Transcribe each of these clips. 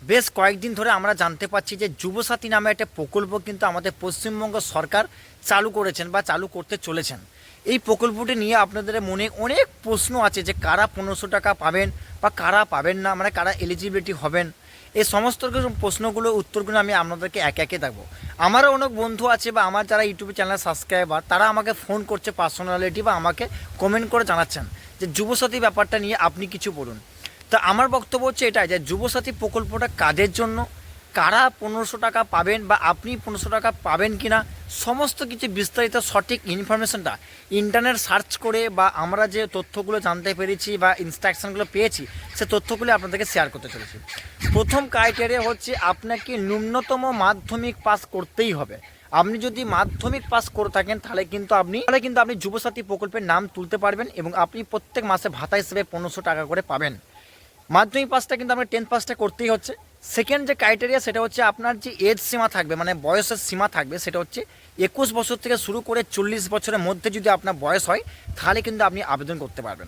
বেশ কয়েকদিন ধরে আমরা জানতে পাচ্ছি যে যুবসাথী নামে একটা প্রকল্প কিন্তু আমাদের পশ্চিমবঙ্গ সরকার চালু করেছেন বা চালু করতে চলেছেন। এই প্রকল্পটি নিয়ে আপনাদের মনে অনেক প্রশ্ন আছে যে কারা 1500 টাকা পাবেন বা কারা পাবেন না, মানে কারা এলিজিবিলিটি হবেন। এই সমস্ত কিছু প্রশ্নগুলোর উত্তরগুলো আমি আপনাদেরকে একে একে দেবো। আমারও অনেক বন্ধু আছে বা আমার যারা ইউটিউব চ্যানেল সাবস্ক্রাইবার, তারা আমাকে ফোন করছে পার্সোনালিটি বা আমাকে কমেন্ট করে জানাচ্ছেন যে যুবসাথী ব্যাপারটা নিয়ে আপনি কিছু বলুন। তা আমার বক্তব্য হচ্ছে এটাই যে যুবসাথী প্রকল্পটা কাদের জন্য, কারা 1500 টাকা পাবেন বা আপনি 1500 টাকা পাবেন কি না, সমস্ত কিছু বিস্তারিত সঠিক ইনফরমেশনটা ইন্টারনেট সার্চ করে বা আমরা যে তথ্যগুলো জানতে পেরেছি বা ইনস্ট্রাকশনগুলো পেয়েছি সে তথ্যগুলো আপনাদেরকে শেয়ার করতে চলেছি। প্রথম ক্রাইটেরিয়া হচ্ছে আপনাকে ন্যূনতম মাধ্যমিক পাস করতেই হবে। আপনি যদি মাধ্যমিক পাস করে থাকেন তাহলে কিন্তু আপনি যুবসাথী প্রকল্পের নাম তুলতে পারবেন এবং আপনি প্রত্যেক মাসে ভাতা হিসেবে 1500 টাকা করে পাবেন। মাধ্যমিক পাসটা কিন্তু আপনার 10th পাসটা করতেই হচ্ছে। সেকেন্ড যে ক্রাইটেরিয়া সেটা হচ্ছে আপনার যে এজ সীমা থাকবে, মানে বয়সের সীমা থাকবে, সেটা হচ্ছে 21 বছর থেকে শুরু করে 40 বছরের মধ্যে যদি আপনার বয়স হয় তাহলে কিন্তু আপনি আবেদন করতে পারবেন।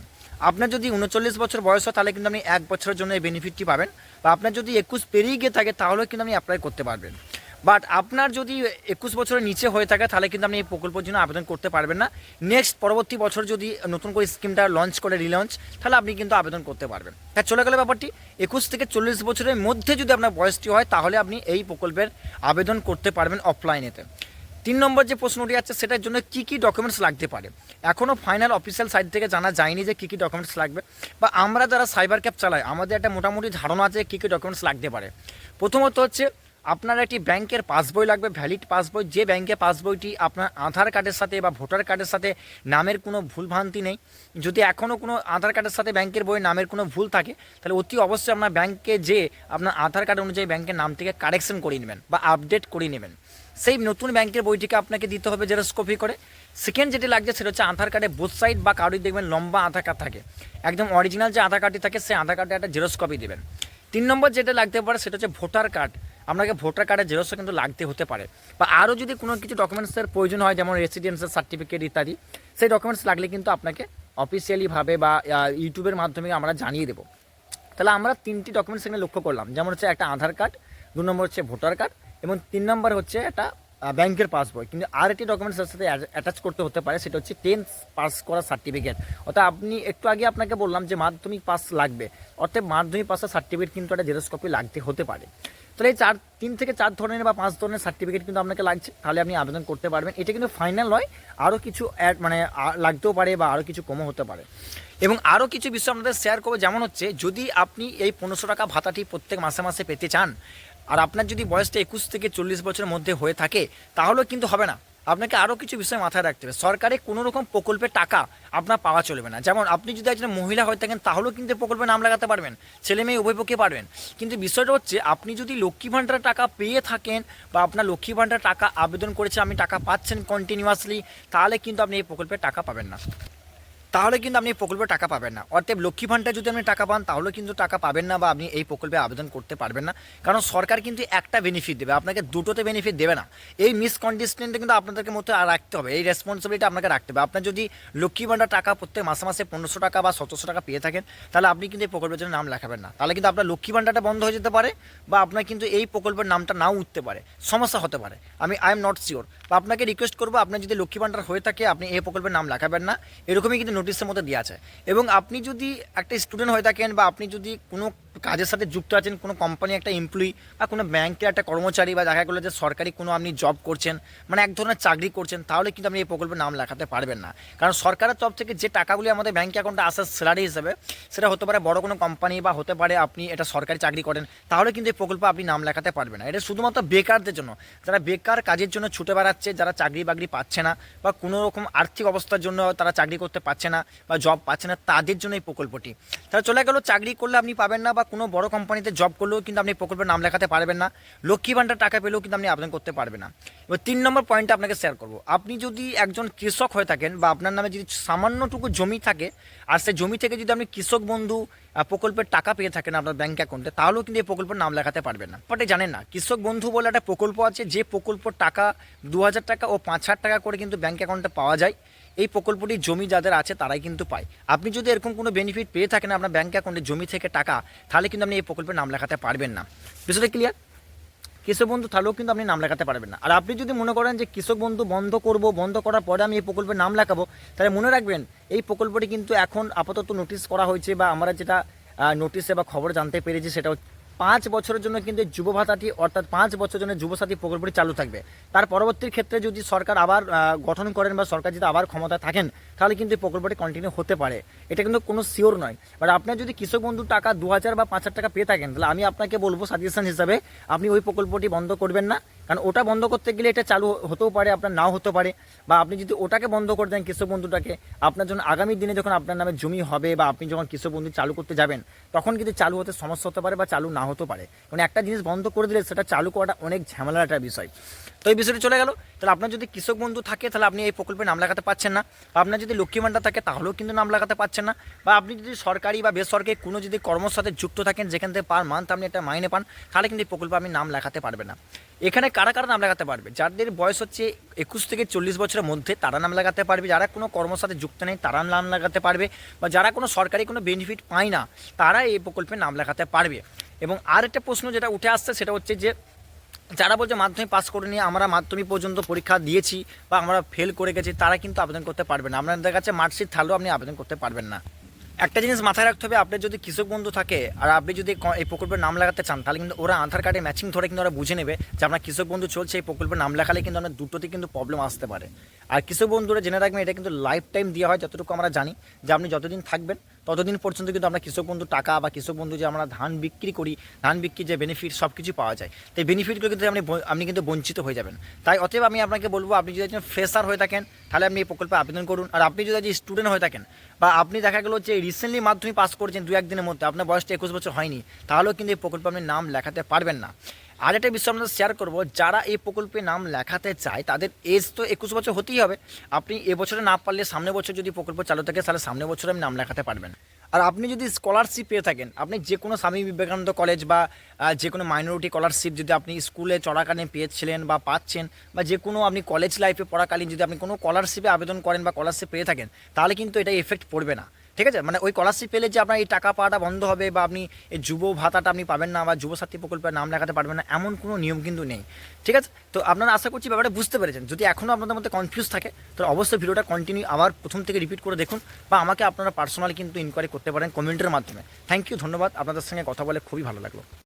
আপনার যদি 39 বছর বয়স হয় তাহলে কিন্তু আপনি 1 বছরের জন্য এই বেনিফিটটি পাবেন, বা আপনার যদি 21 পেরিয়ে গিয়ে থাকে তাহলেও কিন্তু আপনি অ্যাপ্লাই করতে পারবেন। বাট আপনার যদি 21 বছরের নিচে হয়ে থাকে তাহলে কিন্তু আপনি এই প্রকল্পের জন্য আবেদন করতে পারবেন না। নেক্সট পরবর্তী বছর যদি নতুন করে স্কিমটা লঞ্চ করে রিলঞ্চ, তাহলে আপনি কিন্তু আবেদন করতে পারবেন। হ্যাঁ, চলে গেলে ব্যাপারটি 21 থেকে 40 বছরের মধ্যে যদি আপনার বয়সটি হয় তাহলে আপনি এই প্রকল্পের আবেদন করতে পারবেন অফলাইনেতে। 3 নম্বর যে প্রশ্নটি আছে সেটার জন্য কী কী ডকুমেন্টস লাগতে পারে, এখনও ফাইনাল অফিসিয়াল সাইট থেকে জানা যায়নি যে কী কী ডকুমেন্টস লাগবে, বা আমরা যারা সাইবার ক্যাব চালাই আমাদের একটা মোটামুটি ধারণা আছে কী কী ডকুমেন্টস লাগতে পারে। প্রথমত হচ্ছে আপনার একটি ব্যাংকের পাসবই লাগবে, ভ্যালিড পাসবই। যে ব্যাংকের পাসবইটি আপনার আধার কার্ডের সাথে বা ভোটার কার্ডের সাথে নামের কোনো ভুলভ্রান্তি নেই। যদি এখনও কোনো আধার কার্ডের সাথে ব্যাংকের বইয়ের নামের কোনো ভুল থাকে তাহলে অতি অবশ্যই আপনার ব্যাংকে যে আপনার আধার কার্ড অনুযায়ী ব্যাংকের নামটিকে কারেকশন করিয়ে নেবেন বা আপডেট করিয়ে নেবেন। সেই নতুন ব্যাংকের বইটিকে আপনাকে দিতে হবে জেরক্স কপি করে। সেকেন্ড যেটি লাগছে সেটা হচ্ছে আধার কার্ডে বোথ সাইড বা কারোর দেখবেন লম্বা আধার কার্ড থাকে, একদম অরিজিনাল যে আধার কার্ডটি থাকে সেই আধার কার্ডে একটা জেরক্স কপি দেবেন। 3 নম্বর যেটা লাগতে পারে সেটা হচ্ছে ভোটার কার্ড। আপনাকে ভোটার কার্ডের জেরক্সও কিন্তু লাগতে হতে পারে, বা আরও যদি কোনো কিছু ডকুমেন্টসের প্রয়োজন হয় যেমন রেসিডেন্সিয়াল সার্টিফিকেট ইত্যাদি, সেই ডকুমেন্টস লাগলে কিন্তু আপনাকে অফিসিয়ালিভাবে বা ইউটিউবের মাধ্যমে আমরা জানিয়ে দেবো। তাহলে আমরা 3টি ডকুমেন্টস এখানে লক্ষ্য করলাম, যেমন হচ্ছে একটা আধার কার্ড, 2 নম্বর হচ্ছে ভোটার কার্ড এবং 3 নম্বর হচ্ছে একটা ব্যাংকের পাসবই। কিন্তু আর একটি ডকুমেন্টসের সাথে অ্যাটাচ করতে হতে পারে, সেটা হচ্ছে 10th পাস করা সার্টিফিকেট। অর্থাৎ আপনি একটু আগে আপনাকে বললাম যে মাধ্যমিক পাস লাগবে, অর্থাৎ মাধ্যমিক পাসের সার্টিফিকেট কিন্তু একটা জেরক্স কপি লাগতে হতে পারে। তাহলে এই 3 থেকে 4 ধরনের বা 5 ধরনের সার্টিফিকেট কিন্তু আপনাকে লাগছে, তাহলে আপনি আবেদন করতে পারবেন। এটা কিন্তু ফাইনাল নয়, আরও কিছু লাগতেও পারে বা আরও কিছু কমও হতে পারে। এবং আরও কিছু বিষয় আপনাদের শেয়ার করবো, যেমন হচ্ছে যদি আপনি এই 1500 টাকা ভাতাটি প্রত্যেক মাসে মাসে পেতে চান আর আপনার যদি বয়সটা 21 থেকে 40 বছরের মধ্যে হয়ে থাকে তাহলেও কিন্তু হবে না। আপনাকে আরও কিছু বিষয় মাথায় রাখতে হবে। সরকারি কোনো রকম প্রকল্পের টাকা আপনার পাওয়া চলবে না। যেমন আপনি যদি একজন মহিলা হয়ে থাকেন তাহলেও কিন্তু প্রকল্পে নাম লাগাতে পারবেন, ছেলে মেয়ে উভয় পক্ষে পারবেন। কিন্তু বিষয়টা হচ্ছে আপনি যদি লক্ষ্মী ভাণ্ডারের টাকা পেয়ে থাকেন বা আপনার লক্ষ্মী ভাণ্ডারের টাকা আবেদন করেছে, আপনি টাকা পাচ্ছেন কন্টিনিউয়াসলি, তাহলে কিন্তু আপনি এই প্রকল্পের টাকা পাবেন না। অর্থাৎ লক্ষ্মী ভাণ্ডার যদি আপনি টাকা পান তাহলে কিন্তু টাকা পাবেন না বা আপনি এই প্রকল্পে আবেদন করতে পারবেন না। কারণ সরকার কিন্তু একটা বেনিফিট দেবে, আপনাকে দুটোতে বেনিফিট দেবে না। এই মিসকন্ডিশনটা কিন্তু আপনাদেরকে মধ্যে রাখতে হবে, এই রেসপন্সিবিলিটি আপনাকে রাখতে হবে। আপনার যদি লক্ষ্মী ভাণ্ডার টাকা প্রত্যেক মাসে মাসে 1500 টাকা বা 1700 টাকা পেয়ে থাকেন তাহলে আপনি কিন্তু এই প্রকল্পের জন্য নাম লেখাবেন না, তাহলে কিন্তু আপনার লক্ষ্মী ভাণ্ডারটা বন্ধ হয়ে যেতে পারে বা আপনার কিন্তু এই প্রকল্পের নামটা নাও উঠতে পারে, সমস্যা হতে পারে। আই এম নট শিওর, বা আপনাকে রিকোয়েস্ট করবো আপনার যদি লক্ষ্মী ভাণ্ডার হয়ে থাকে আপনি এই প্রকল্পের নাম লেখাবেন না, এরকমই কিন্তু নোটিশের মধ্যে দেওয়া আছে। এবং আপনি যদি একটা স্টুডেন্ট হয়ে থাকেন বা আপনি যদি কোনো কাজের সাথে যুক্ত আছেন, কোনো কোম্পানি একটা এমপ্লয়ি বা কোনো ব্যাংকের একটা কর্মচারী বা দেখা গেলো যে সরকারি কোনো আপনি জব করছেন, মানে এক ধরনের চাকরি করছেন, তাহলে কিন্তু আপনি এই প্রকল্পের নাম লেখাতে পারবেন না। কারণ সরকারের তরফ থেকে যে টাকাগুলি আমাদের ব্যাংক অ্যাকাউন্টে আসে স্যালারি হিসেবে, সেটা হতে পারে বড় কোনো কোম্পানি বা হতে পারে আপনি এটা সরকারি চাকরি করেন, তাহলে কিন্তু এই প্রকল্পে আপনি নাম লেখাতে পারবেন না। এটা শুধুমাত্র বেকারদের জন্য, যারা বেকার কাজের জন্য ছুটে বেড়াচ্ছে, যারা চাকরি বাকরি পাচ্ছে না বা কোনো রকম আর্থিক অবস্থার জন্য তারা চাকরি করতে পারছে না বা জব পাচ্ছে না, তাদের জন্য এই প্রকল্পটি। তাহলে চলে গেল চাকরি করলে আপনি পাবেন না বা কোনো বড় কোম্পানিতে জব করলেও কিন্তু আপনি প্রকল্পের নাম লেখাতে পারবেন না, লক্ষ্মী ভাণ্ডার টাকা পেলেও কিন্তু আপনি আবেদন করতে পারবেন না। এবার 3 নম্বর পয়েন্টটা আপনাকে শেয়ার করবো। আপনি যদি একজন কৃষক হয়ে থাকেন বা আপনার নামে যদি সামান্যটুকু জমি থাকে আর সেই জমি থেকে যদি আপনি কৃষক বন্ধু প্রকল্পের টাকা পেয়ে থাকেন আপনার ব্যাংক অ্যাকাউন্টে, তাহলেও কিন্তু এই প্রকল্পের নাম লেখাতে পারবেন না। বাট জানেন না, কৃষক বন্ধু বলে একটা প্রকল্প আছে, যে প্রকল্পের টাকা 2000 টাকা ও 5000 টাকা করে কিন্তু ব্যাংক অ্যাকাউন্টে পাওয়া যায়। এই প্রকল্পটির জমি যাদের আছে তারাই কিন্তু পায়। আপনি যদি এরকম কোনো বেনিফিট পেয়ে থাকেন আপনার ব্যাঙ্ক অ্যাকাউন্টে জমি থেকে টাকা, তাহলে কিন্তু আপনি এই প্রকল্পে নাম লেখাতে পারবেন না। বিষয়টা ক্লিয়ার? কৃষক বন্ধু তাহলেও কিন্তু আপনি নাম লেখাতে পারবেন না। আর আপনি যদি মনে করেন যে কৃষক বন্ধু বন্ধ করব, বন্ধ করার পরে আমি এই প্রকল্পে নাম লেখাবো, তাহলে মনে রাখবেন এই প্রকল্পটি কিন্তু এখন আপাতত নোটিশ করা হয়েছে, বা আমরা যেটা নোটিশে বা খবর জানতে পেরেছি সেটা 5 বছরের জন্য কিন্তু যুব ভাতাটি, অর্থাৎ 5 বছরের জন্য যুবসাথী প্রকল্পটি চালু থাকবে। তার পরবর্তীর ক্ষেত্রে যদি সরকার আবার গঠন করেন বা সরকার যদি আবার ক্ষমতায় থাকেন, তাহলে কিন্তু এই প্রকল্পটি কন্টিনিউ হতে পারে। এটা কিন্তু কোনো শিওর নয়। বাট আপনার যদি কৃষক বন্ধু টাকা 2000 বা 5000 টাকা পেয়ে থাকেন, তাহলে আমি আপনাকে বলবো সাজেশন হিসাবে আপনি ওই প্রকল্পটি বন্ধ করবেন না। কারণ ওটা বন্ধ করতে গেলে এটা চালু হতেও পারে, আপনার নাও হতে পারে। বা আপনি যদি ওটাকে বন্ধ করে দেন কৃষক বন্ধুটাকে, আপনার জন্য আগামী দিনে যখন আপনার নামে জমি হবে বা আপনি যখন কৃষক বন্ধু চালু করতে যাবেন, তখন কিন্তু চালু হতে সমস্যা হতে পারে বা চালু না হতে পারে। কারণ একটা জিনিস বন্ধ করে দিলে সেটা চালু করাটা অনেক ঝামেলার একটা বিষয়। তো এই বিষয়টি চলে গেল। তাহলে আপনার যদি কৃষক বন্ধু থাকে তাহলে আপনি এই প্রকল্পে নাম লাগাতে পারছেন না, বা আপনার যদি লক্ষ্মী ভাণ্ডার থাকে তাহলেও কিন্তু নাম লাগাতে পারছেন না, বা আপনি যদি সরকারি বা বেসরকারি কোনো যদি কর্মর সাথে যুক্ত থাকেন যেখান থেকে পার মান্থ আপনি একটা মাইনে পান, তাহলে কিন্তু এই প্রকল্পে আপনি নাম লাগাতে পারবেন না। এখানে কারা কারা নাম লাগাতে পারবে? যাদের বয়স হচ্ছে 21 থেকে 40 বছরের মধ্যে তারা নাম লাগাতে পারবে, যারা কোনো কর্মর সাথে যুক্ত নেই তারা নাম লাগাতে পারবে, বা যারা কোনো সরকারি কোনো বেনিফিট পায় না তারা এই প্রকল্পে নাম লাগাতে পারবে। এবং আর একটা প্রশ্ন যেটা উঠে আসছে সেটা হচ্ছে যে যারা বলছে মাধ্যমিক পাস করে নিয়ে আমরা মাধ্যমিক পর্যন্ত পরীক্ষা দিয়েছি বা আমরা ফেল করে গেছি, তারা কিন্তু আবেদন করতে পারবেন না। আপনাদের কাছে মার্কশিট থাকলেও আপনি আবেদন করতে পারবেন না। একটা জিনিস মাথায় রাখতে হবে, আপনার যদি কৃষক বন্ধু থাকে আর আপনি যদি এই প্রকল্পের নাম লাগাতে চান, তাহলে কিন্তু ওরা আধার কার্ডে ম্যাচিং ধরে কিন্তু ওরা বুঝে নেবে যে আপনার কৃষক বন্ধু চলছে। এই প্রকল্পের নাম লেখালে কিন্তু আপনার দুটোতে কিন্তু প্রবলেম আসতে পারে। আর কৃষক বন্ধুরা জেনে রাখবেন এটা কিন্তু লাইফ টাইম দেওয়া হয়, যতটুকু আমরা জানি যে আপনি যতদিন থাকবেন ততদিন পর্যন্ত কিন্তু আমরা কৃষক বন্ধু টাকা বা কৃষক বন্ধু যে আমরা ধান বিক্রি করি, ধান বিক্রি যে বেনিফিট সব কিছু পাওয়া যায়। তো এই বেনিফিটগুলো কিন্তু আপনি কিন্তু বঞ্চিত হয়ে যাবেন। তাই অতএব আমি আপনাকে বলবো, আপনি যদি একজন ফ্রেশার হয়ে থাকেন তাহলে আপনি এই প্রকল্পে আবেদন করুন। আর আপনি যদি স্টুডেন্ট হয়ে থাকেন বা আপনি দেখা গেলো যে রিসেন্টলি মাধ্যমিক পাস করেছেন 2-1 দিনের মধ্যে, আপনার বয়সটা 21 বছর হয়নি, তাহলেও কিন্তু এই প্রকল্পে আপনি নাম লেখাতে পারবেন না। আর একটা বিষয় আপনাদের শেয়ার করবো, যারা এই প্রকল্পে নাম লেখাতে চায় তাদের এজ তো 21 বছর হতেই হবে। আপনি এবছরে না পারলে সামনের বছর যদি প্রকল্প চালু থাকে তাহলে সামনের বছর আপনি নাম লেখাতে পারবেন। আর আপনি যদি স্কলারশিপ পেয়ে থাকেন, আপনি যে কোনো স্বামী বিবেকানন্দ কলেজ বা যে কোনো মাইনরিটি স্কলারশিপ যদি আপনি স্কুলে চলাকালীন পেয়েছিলেন বা পাচ্ছেন, বা যে কোনো আপনি কলেজ লাইফে পড়াকালীন যদি আপনি কোনো স্কলারশিপে আবেদন করেন বা স্কলারশিপ পেয়ে থাকেন, তাহলে কিন্তু এটা এফেক্ট পড়বে না। ঠিক আছে? মানে ওই স্কলারশিপ পেলে যে আপনার এই টাকা পাওয়াটা বন্ধ হবে বা আপনি এই যুব ভাতাটা আপনি পাবেন না বা যুবসাথী প্রকল্পের নাম লেখাতে পারবেন না, এমন কোনো নিয়ম কিন্তু নেই। ঠিক আছে? তো আপনারা আশা করছি ব্যাপারটা বুঝতে পেরেছেন। যদি এখনও আপনাদের মধ্যে কনফিউজ থাকে তাহলে অবশ্যই ভিডিওটা কন্টিনিউ আবার প্রথম থেকে রিপিট করে দেখুন, বা আমাকে আপনারা পার্সোনালি কিন্তু ইনকোয়ারি করতে পারেন কমেন্টের মাধ্যমে। থ্যাংক ইউ, ধন্যবাদ। আপনাদের সঙ্গে কথা বলে খুবই ভালো লাগলো।